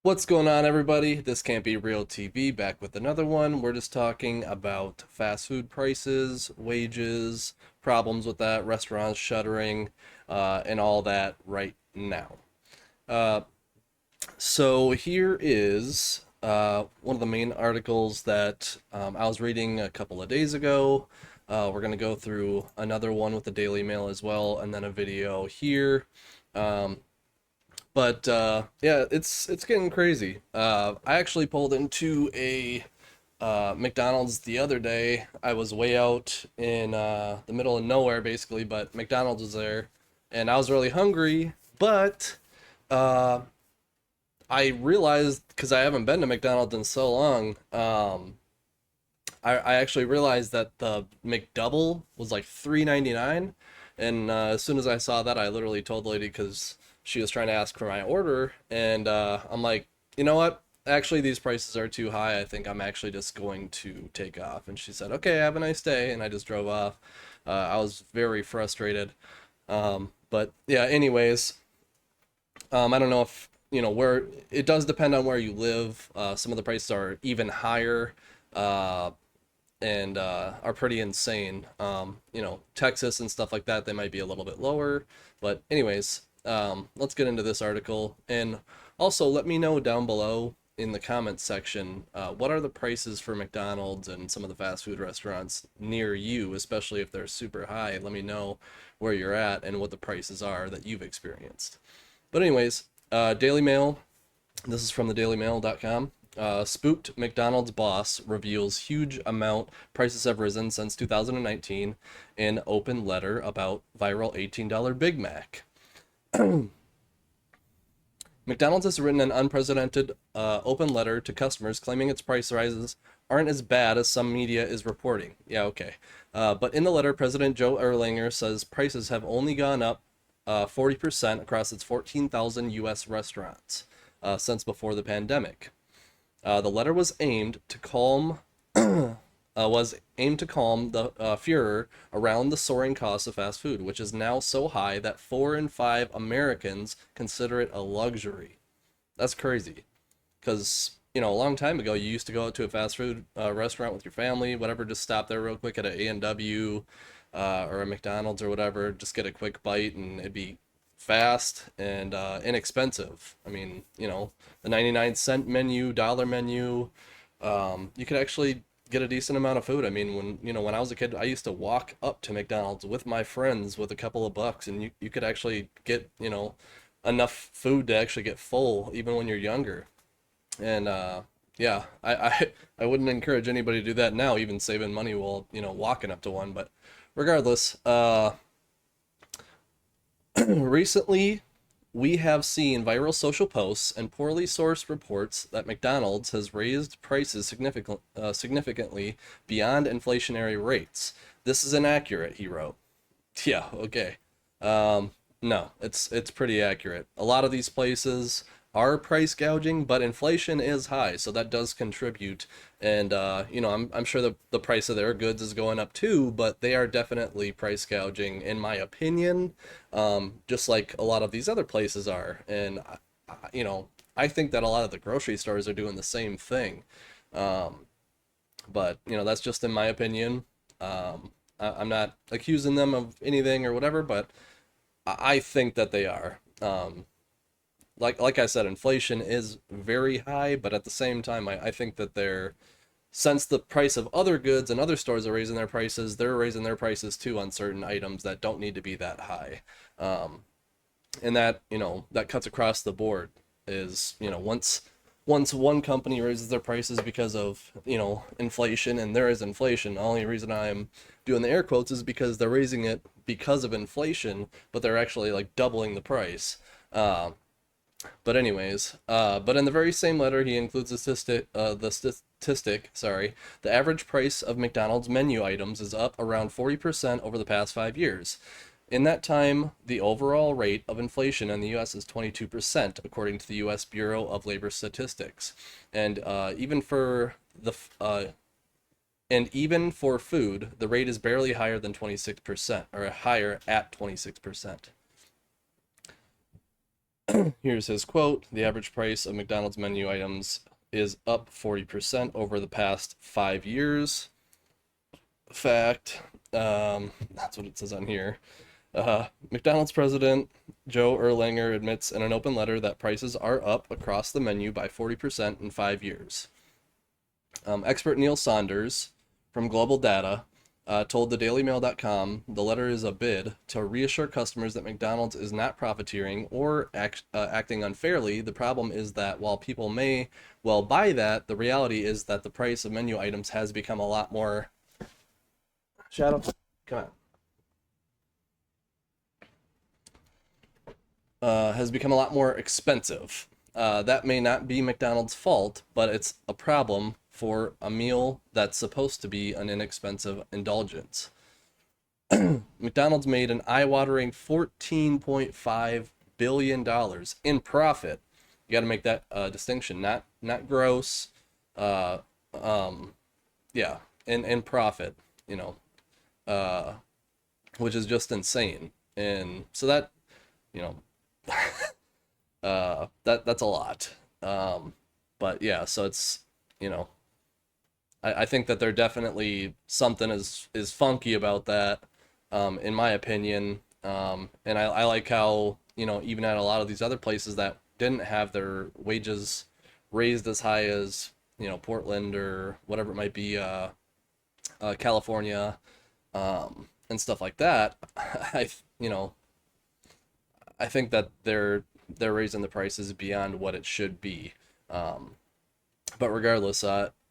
What's going on, everybody? This can't be real TV, back with another one. We're just talking about fast food prices, wages, problems with that, restaurants shuttering, and all that right now. Uh, so here is one of the main articles that I was reading a couple of days ago. We're going to go through another one with the Daily Mail as well, and then a video here. Um, but yeah, it's getting crazy. I actually pulled into a McDonald's the other day. I was way out in the middle of nowhere, basically, but McDonald's was there, and I was really hungry. But uh, I realized, because I haven't been to McDonald's in so long, I actually realized that the McDouble was like $3.99, and as soon as I saw that, I literally told the lady because she was trying to ask for my order, and I'm like, you know what? Actually, these prices are too high. I think I'm actually just going to take off. And she said, "Okay, have a nice day," and I just drove off. I was very frustrated. But yeah, anyways, I don't know if where it does depend on where you live. Some of the prices are even higher. Uh, and are pretty insane. Texas and stuff like that, they might be a little bit lower. But anyways, let's get into this article. And also let me know down below in the comments section, what are the prices for McDonald's and some of the fast food restaurants near you, especially if they're super high. Let me know where you're at and what the prices are that you've experienced. But anyways, Daily Mail, this is from the dailymail.com. Spooked McDonald's boss reveals huge amount prices have risen since 2019 in open letter about viral $18 Big Mac. McDonald's has written an unprecedented open letter to customers claiming its price rises aren't as bad as some media is reporting. Yeah, okay. But in the letter, President Joe Erlanger says prices have only gone up 40% across its 14,000 U.S. restaurants since before the pandemic. The letter was aimed to calm the furor around the soaring cost of fast food, which is now so high that 4 in 5 Americans consider it a luxury. That's crazy. Because a long time ago, you used to go out to a fast food restaurant with your family, whatever, just stop there real quick at a A&W or a McDonald's or whatever, just get a quick bite, and it'd be fast and inexpensive. I mean, the 99-cent menu, dollar menu, you could actually get a decent amount of food. I mean, when I was a kid, I used to walk up to McDonald's with my friends with a couple of bucks, and you could actually get, enough food to actually get full even when you're younger. And yeah, I wouldn't encourage anybody to do that now, even saving money while, walking up to one. But regardless, recently, we have seen viral social posts and poorly sourced reports that McDonald's has raised prices significantly beyond inflationary rates. This is inaccurate, he wrote. Yeah, okay. Um, no, it's pretty accurate. A lot of these places are price gouging, but inflation is high, so that does contribute. And I'm sure the price of their goods is going up too, but they are definitely price gouging, in my opinion, just like a lot of these other places are. And I think that a lot of the grocery stores are doing the same thing. Um, but that's just in my opinion. I'm not accusing them of anything or whatever, but I think that they are. Like I said, inflation is very high, but at the same time, I think that they're, since the price of other goods and other stores are raising their prices, they're raising their prices too on certain items that don't need to be that high. Um, and that cuts across the board. Is once one company raises their prices because of inflation, and there is inflation. The only reason I'm doing the air quotes is because they're raising it because of inflation, but they're actually like doubling the price. But anyways, but in the very same letter, he includes the statistic. Sorry, the average price of McDonald's menu items is up around 40% over the past 5 years. In that time, the overall rate of inflation in the U.S. is 22%, according to the U.S. Bureau of Labor Statistics, and even for food, the rate is barely higher than 26%, or higher at 26%. Here's his quote: "The average price of McDonald's menu items is up 40% over the past 5 years." Fact. That's what it says on here. McDonald's president Joe Erlanger admits in an open letter that prices are up across the menu by 40% in 5 years. Expert Neil Saunders from Global Data told thedailymail.com the letter is a bid to reassure customers that McDonald's is not profiteering or acting unfairly. The problem is that while people may well buy that, the reality is that the price of menu items has become a lot more. Shadow, come on. Has become a lot more expensive. That may not be McDonald's fault, but it's a problem for a meal that's supposed to be an inexpensive indulgence. McDonald's made an eye-watering $14.5 billion in profit. You got to make that distinction, not gross. Uh, yeah, in profit, uh, which is just insane. And so that, you know, that's a lot. But yeah, so it's, you know, I think that there definitely something is funky about that, in my opinion. And I like how, even at a lot of these other places that didn't have their wages raised as high as, Portland or whatever it might be, California, and stuff like that. You know, I think that they're raising the prices beyond what it should be. But regardless,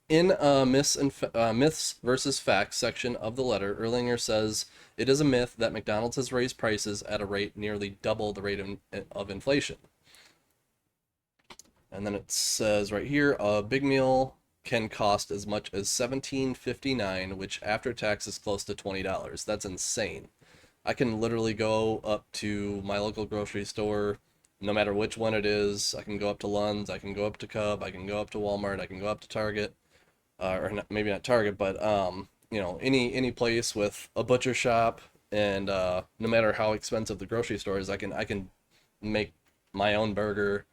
in myths versus facts section of the letter, Erlinger says it is a myth that McDonald's has raised prices at a rate nearly double the rate of inflation. And then it says right here, a big meal can cost as much as $17.59, which after tax is close to $20. That's insane. I can literally go up to my local grocery store, no matter which one it is. I can go up to Lund's, I can go up to Cub, I can go up to Walmart, I can go up to Target, or not, maybe not Target, but any place with a butcher shop, and no matter how expensive the grocery store is, I can make my own burger,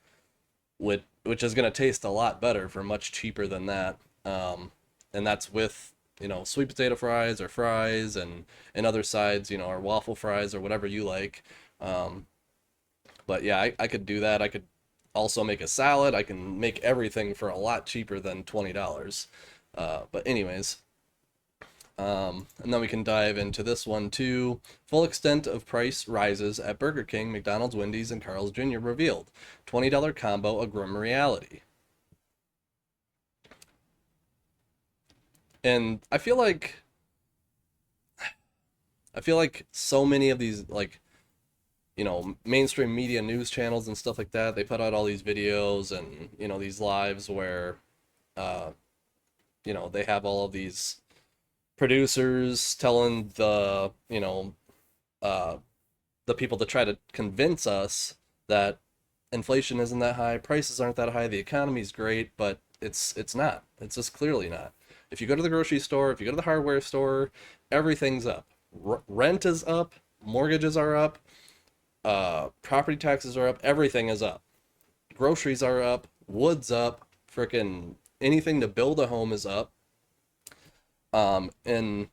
which is going to taste a lot better for much cheaper than that. And that's with sweet potato fries and other sides, or waffle fries or whatever you like. But yeah, I could do that. I could also make a salad. I can make everything for a lot cheaper than $20. But anyways, and then we can dive into this one too. Full extent of price rises at Burger King, McDonald's, Wendy's, and Carl's Jr. revealed. $20 combo, a grim reality. And I feel like so many of these, like, mainstream media news channels and stuff like that, they put out all these videos and, these lives where, uh, they have all of these producers telling uh, the people to try to convince us that inflation isn't that high, prices aren't that high, the economy's great, but it's not. It's just clearly not. If you go to the grocery store, if you go to the hardware store, everything's up. Rent is up, mortgages are up, property taxes are up, everything is up. Groceries are up, wood's up, freaking anything to build a home is up. And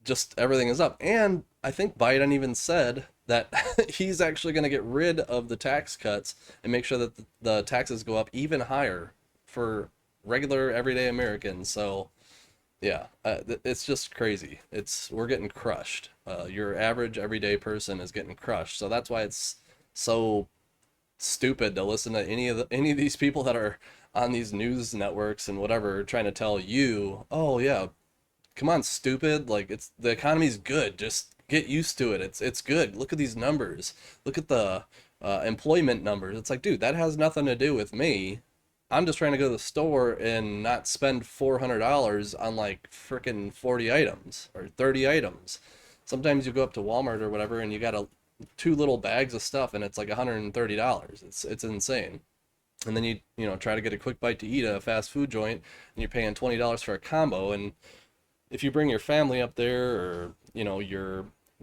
just everything is up. And I think Biden even said that he's actually going to get rid of the tax cuts and make sure that the taxes go up even higher for regular everyday Americans. So yeah, it's just crazy. We're getting crushed. Your average everyday person is getting crushed. So that's why it's so stupid to listen to any of these people that are on these news networks and whatever trying to tell you, oh yeah, come on, stupid. Like, the economy's good. Just get used to it. It's good. Look at these numbers. Look at the employment numbers. It's like, dude, that has nothing to do with me. I'm just trying to go to the store and not spend $400 on like freaking 40 items or 30 items. Sometimes you go up to Walmart or whatever and you got two little bags of stuff and it's like $130. It's insane. And then you try to get a quick bite to eat at a fast food joint and you're paying $20 for a combo. And if you bring your family up there, or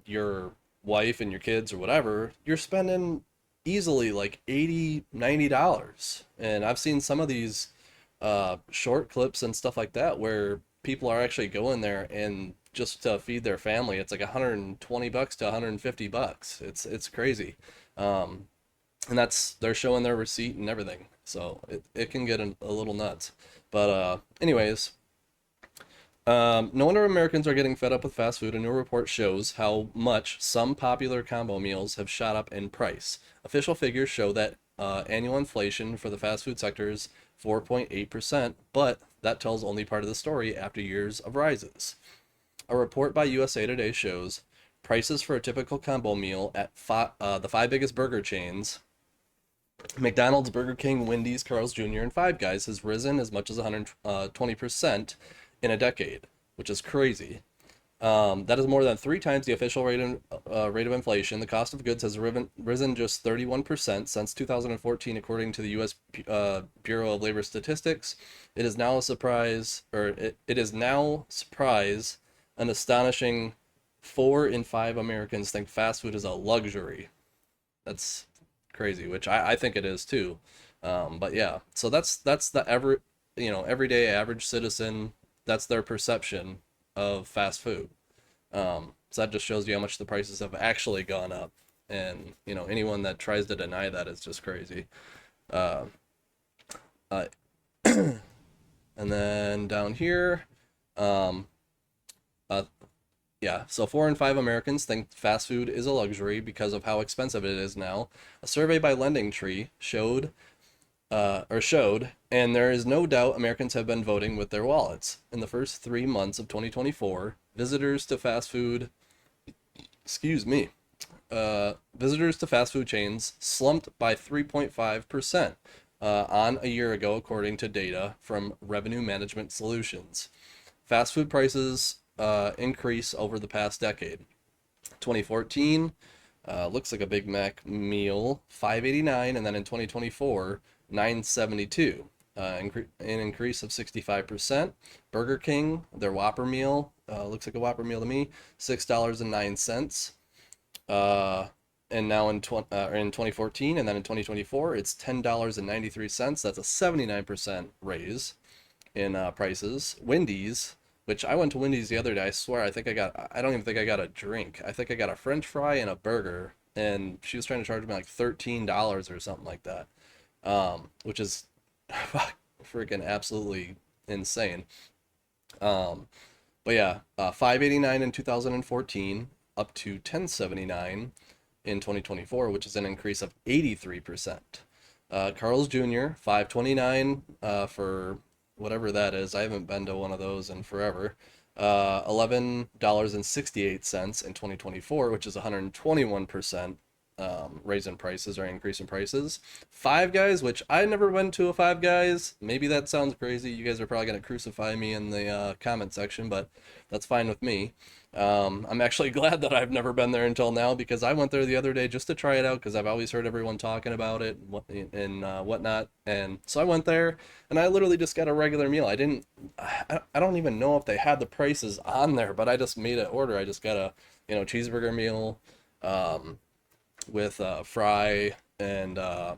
your wife and your kids or whatever, you're spending easily like 80, $90. And I've seen some of these short clips and stuff like that where people are actually going there and just to feed their family, it's like $120 to $150. It's crazy. Um, and they're showing their receipt and everything. So it can get a little nuts. But anyways, no wonder Americans are getting fed up with fast food. A new report shows how much some popular combo meals have shot up in price. Official figures show that annual inflation for the fast food sector is 4.8%, but that tells only part of the story after years of rises. A report by USA Today shows prices for a typical combo meal at the five biggest burger chains, McDonald's, Burger King, Wendy's, Carl's Jr., and Five Guys, has risen as much as 120% in a decade, which is crazy. That is more than three times the official rate of inflation. The cost of goods has risen just 31% since 2014, according to the U.S. Bureau of Labor Statistics. It is now a surprise, or it is now surprise an astonishing 4 in 5 Americans think fast food is a luxury. That's crazy, which I think it is too. But yeah, so that's the everyday average citizen. That's their perception of fast food. So that just shows you how much the prices have actually gone up. And anyone that tries to deny that is just crazy. Uh, uh, and then down here, um, uh, yeah, so 4 in 5 Americans think fast food is a luxury because of how expensive it is now. A survey by Lending Tree showed, and there is no doubt Americans have been voting with their wallets. In the first 3 months of 2024, excuse me, visitors to fast food chains slumped by 3.5% on a year ago, according to data from Revenue Management Solutions. Fast food prices increase over the past decade. 2014 looks like a Big Mac meal, $5.89, and then in 2024, $9.72, an increase of 65%. Burger King, their Whopper meal, looks like a Whopper meal to me, $6.09. And now in 2014, and then in 2024, it's $10.93. That's a 79% raise in prices. Wendy's, which I went to Wendy's the other day. I swear, I don't even think I got a drink. I think I got a French fry and a burger, and she was trying to charge me like $13 or something like that, which is freaking absolutely insane. Um, but yeah, 5.89 in 2014, up to 10.79 in 2024, which is an increase of 83%. Carl's Jr., 5.29 for whatever that is. I haven't been to one of those in forever. $11.68 in 2024, which is 121% raise in prices or increase in prices. Five Guys, which I never went to a Five Guys. Maybe that sounds crazy. You guys are probably going to crucify me in the comment section, but that's fine with me. I'm actually glad that I've never been there until now because I went there the other day just to try it out because I've always heard everyone talking about it and whatnot. And so I went there and I literally just got a regular meal. I don't even know if they had the prices on there, but I just made an order. I just got a, cheeseburger meal, with fry I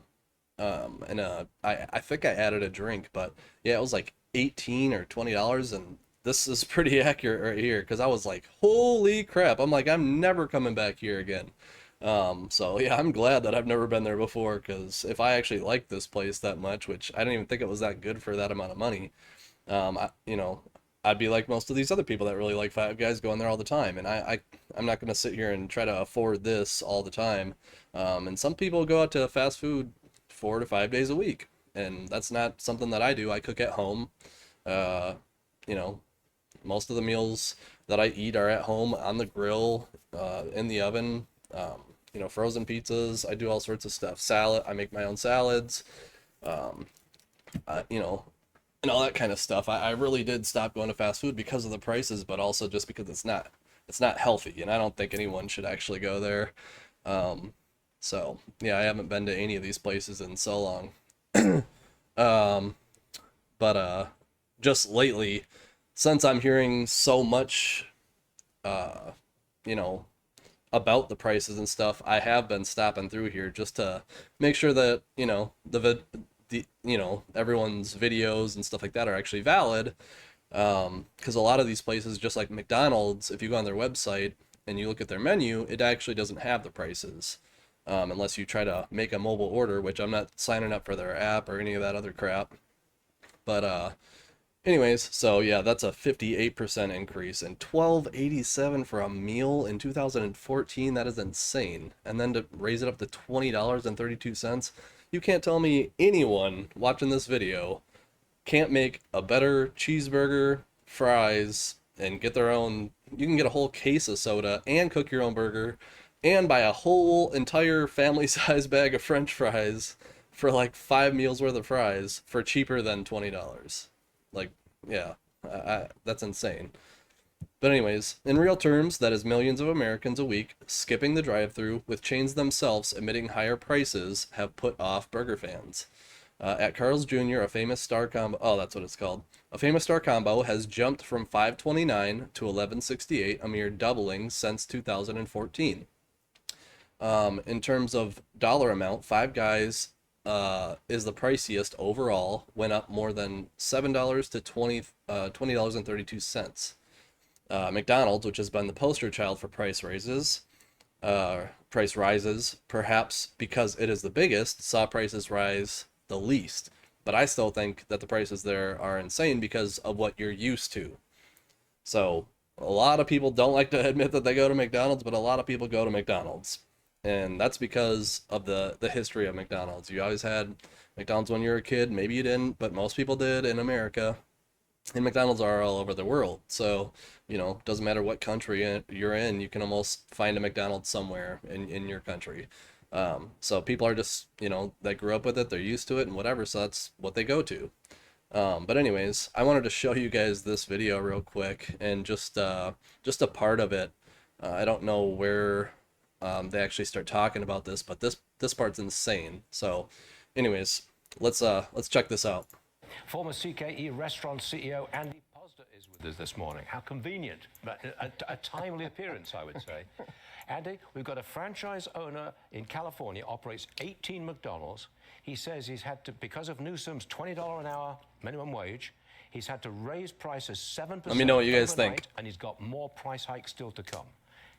think I added a drink, but yeah, it was like 18 or $20, and this is pretty accurate right here because I was like, holy crap! I'm like, I'm never coming back here again. So yeah, I'm glad that I've never been there before because if I actually liked this place that much, which I didn't even think it was that good for that amount of money, I'd be like most of these other people that really like Five Guys going there all the time. And I'm not going to sit here and try to afford this all the time. And some people go out to fast food 4 to 5 days a week. And that's not something that I do. I cook at home. Uh, you know, most of the meals that I eat are at home on the grill, in the oven. Frozen pizzas. I do all sorts of stuff. Salad. I make my own salads. Um, uh, you know, and all that kind of stuff. I really did stop going to fast food because of the prices, but also just because it's not healthy, and I don't think anyone should actually go there. Um, so yeah, I haven't been to any of these places in so long. Um, but just lately, since I'm hearing so much, uh, you know, about the prices and stuff, I have been stopping through here just to make sure that, everyone's videos and stuff like that are actually valid. Because a lot of these places, just like McDonald's, if you go on their website and you look at their menu, it actually doesn't have the prices. Unless you try to make a mobile order, which I'm not signing up for their app or any of that other crap. But anyways, so yeah, that's a 58% increase, and 12.87 for a meal in 2014. That is insane. And then to raise it up to $20.32, you can't tell me anyone watching this video can't make a better cheeseburger, fries, and get their own. You can get a whole case of soda and cook your own burger, and buy a whole entire family size bag of French fries for like 5 meals worth of fries for cheaper than $20. Like, yeah, that's insane. But anyways, in real terms, that is millions of Americans a week skipping the drive-thru, with chains themselves admitting higher prices have put off burger fans. At Carl's Jr., a famous star combo, oh, that's what it's called. A famous star combo has jumped from $5.29 to $11.68, a mere doubling since 2014. In terms of dollar amount, Five Guys is the priciest overall, went up more than $7 to $20.32. McDonald's, which has been the poster child for price rises, perhaps because it is the biggest, saw prices rise the least. But I still think that the prices there are insane because of what you're used to. So a lot of people don't like to admit that they go to McDonald's, but a lot of people go to McDonald's. And that's because of the history of McDonald's. You always had McDonald's when you were a kid. Maybe you didn't, but most people did in America. And McDonald's are all over the world. So, doesn't matter what country you're in, you can almost find a McDonald's somewhere in your country. So people are just, they grew up with it, they're used to it and whatever, so that's what they go to. But anyways, I wanted to show you guys this video real quick, and just a part of it. I don't know where they actually start talking about this, but this part's insane. So anyways, let's check this out. Former CKE restaurant CEO Andy Posner is with us this morning. How convenient, but a timely appearance, I would say. Andy, we've got a franchise owner in California, operates 18 McDonald's. He says he's had to, because of Newsom's $20 an hour minimum wage, he's had to raise prices 7%. Let me know what you guys think. And he's got more price hikes still to come.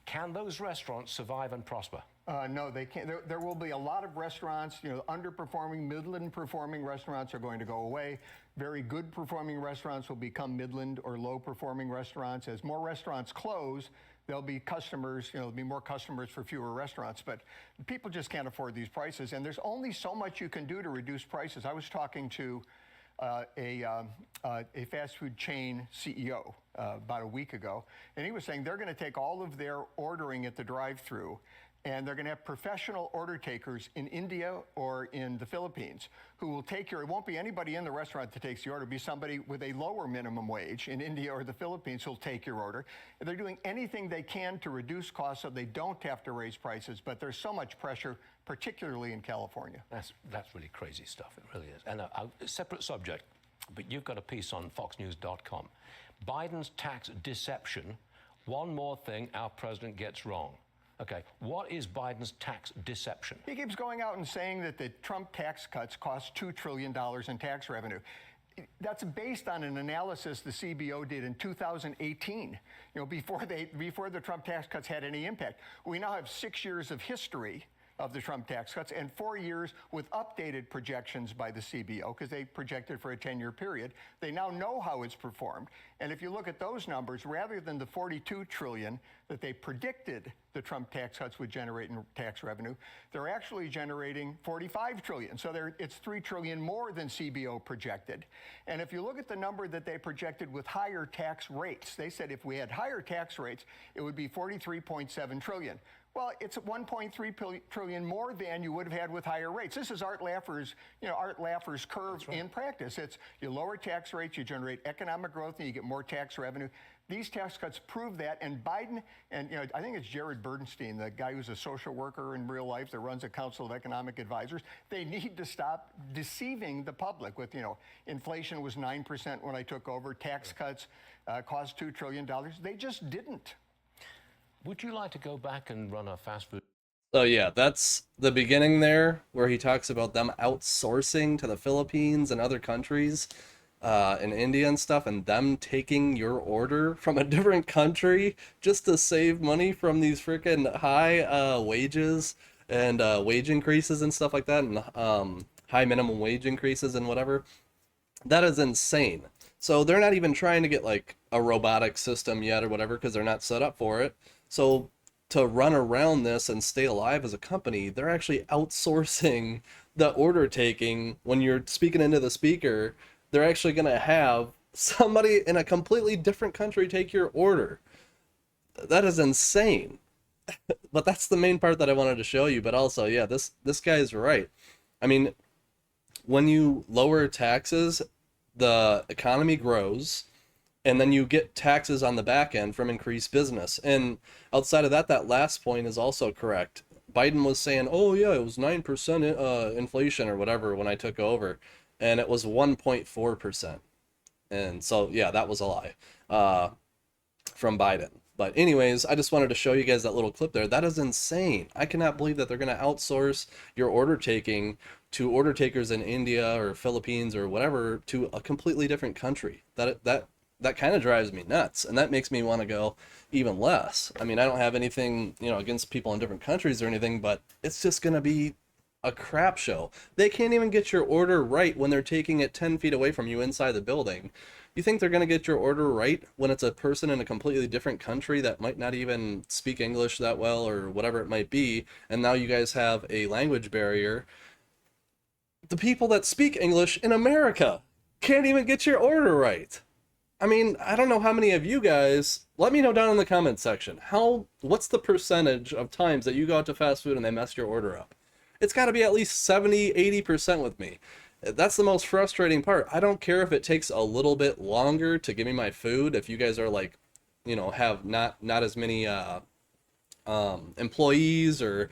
Can those restaurants survive and prosper? No, they can't. There will be a lot of restaurants, underperforming, Midland performing restaurants are going to go away. Very good performing restaurants will become Midland or low performing restaurants. As more restaurants close, there'll be customers, there'll be more customers for fewer restaurants, but people just can't afford these prices. And there's only so much you can do to reduce prices. I was talking to a fast food chain CEO about a week ago, and he was saying they're going to take all of their ordering at the drive-thru, and they're going to have professional order takers in India or in the Philippines who will take it won't be anybody in the restaurant that takes the order. It'll be somebody with a lower minimum wage in India or the Philippines who'll take your order. And they're doing anything they can to reduce costs so they don't have to raise prices, but there's so much pressure, particularly in California. That's really crazy stuff, it really is. And a separate subject, but you've got a piece on foxnews.com. Biden's tax deception, one more thing our president gets wrong. Okay, what is Biden's tax deception? He keeps going out and saying that the Trump tax cuts cost $2 trillion in tax revenue. That's based on an analysis the CBO did in 2018, before the Trump tax cuts had any impact. We now have 6 years of history of the Trump tax cuts and 4 years with updated projections by the CBO, because they projected for a 10-year period. They now know how it's performed. And if you look at those numbers, rather than the $42 trillion that they predicted the Trump tax cuts would generate in tax revenue, they're actually generating $45 trillion. So it's $3 trillion more than CBO projected. And if you look at the number that they projected with higher tax rates, they said if we had higher tax rates, it would be $43.7 trillion. Well, it's 1.3 trillion more than you would have had with higher rates. This is Art Laffer's curve in practice. It's you lower tax rates, you generate economic growth, and you get more tax revenue. These tax cuts prove that, and Biden, and I think it's Jared Bernstein, the guy who's a social worker in real life that runs a Council of Economic Advisors, they need to stop deceiving the public with, inflation was 9% when I took over, tax cuts cost $2 trillion. They just didn't. Would you like to go back and run a fast food? So yeah, that's the beginning there, where he talks about them outsourcing to the Philippines and other countries, in India and stuff, and them taking your order from a different country just to save money from these freaking high wages and wage increases and stuff like that, and high minimum wage increases and whatever. That is insane. So they're not even trying to get like a robotic system yet or whatever because they're not set up for it. So to run around this and stay alive as a company, they're actually outsourcing the order taking. When you're speaking into the speaker, they're actually going to have somebody in a completely different country take your order. That is insane. But that's the main part that I wanted to show you. But also, yeah, this guy is right. I mean, when you lower taxes, the economy grows, and then you get taxes on the back end from increased business. And outside of that, that last point is also correct. Biden was saying, "Oh yeah, it was 9% inflation or whatever when I took over," and it was 1.4%. And so yeah, that was a lie from Biden. But anyways, I just wanted to show you guys that little clip there. That is insane. I cannot believe that they're going to outsource your order taking to order takers in India or Philippines or whatever to a completely different country. That kind of drives me nuts, and that makes me want to go even less. I mean, I don't have anything, against people in different countries or anything, but it's just going to be a crap show. They can't even get your order right when they're taking it 10 feet away from you inside the building. You think they're going to get your order right when it's a person in a completely different country that might not even speak English that well or whatever it might be, and now you guys have a language barrier? The people that speak English in America can't even get your order right. I mean, I don't know how many of you guys, let me know down in the comment section, what's the percentage of times that you go out to fast food and they mess your order up? It's got to be at least 70-80% with me. That's the most frustrating part. I don't care if it takes a little bit longer to give me my food. If you guys are like, have not as many employees or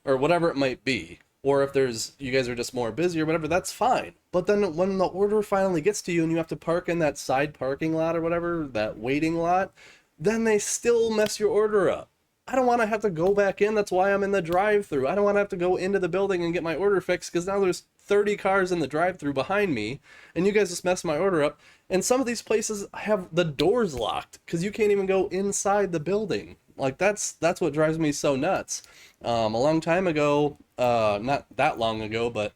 whatever it might be, or if you guys are just more busy or whatever, that's fine. But then when the order finally gets to you and you have to park in that side parking lot or whatever, that waiting lot, then they still mess your order up. I don't want to have to go back in. That's why I'm in the drive-thru. I don't want to have to go into the building and get my order fixed because now there's 30 cars in the drive-thru behind me and you guys just messed my order up. And some of these places have the doors locked because you can't even go inside the building. Like that's what drives me so nuts. A long time ago, not that long ago, but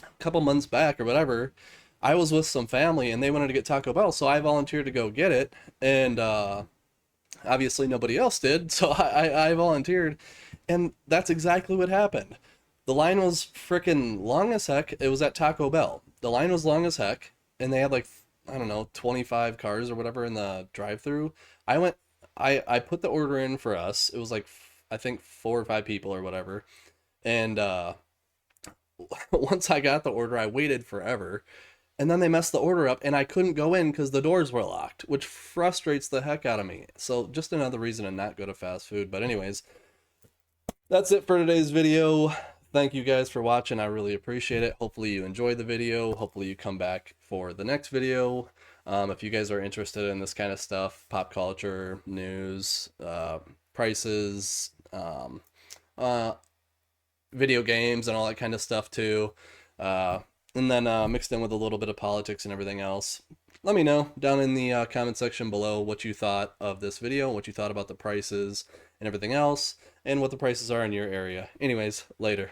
a couple months back or whatever, I was with some family and they wanted to get Taco Bell, so I volunteered to go get it. And obviously nobody else did, so I volunteered, and that's exactly what happened. The line was freaking long as heck. It was at Taco Bell. The line was long as heck, and they had like, I don't know, 25 cars or whatever in the drive-thru. I put the order in for us. It was like, I think 4 or 5 people or whatever, and once I got the order, I waited forever. And then they messed the order up and I couldn't go in because the doors were locked, which frustrates the heck out of me. So just another reason to not go to fast food. But anyways, that's it for today's video. Thank you guys for watching. I really appreciate it. Hopefully you enjoyed the video. Hopefully you come back for the next video. If you guys are interested in this kind of stuff, pop culture, news, prices, video games and all that kind of stuff too. And then mixed in with a little bit of politics and everything else. Let me know down in the comment section below what you thought of this video, what you thought about the prices and everything else, and what the prices are in your area. Anyways, later.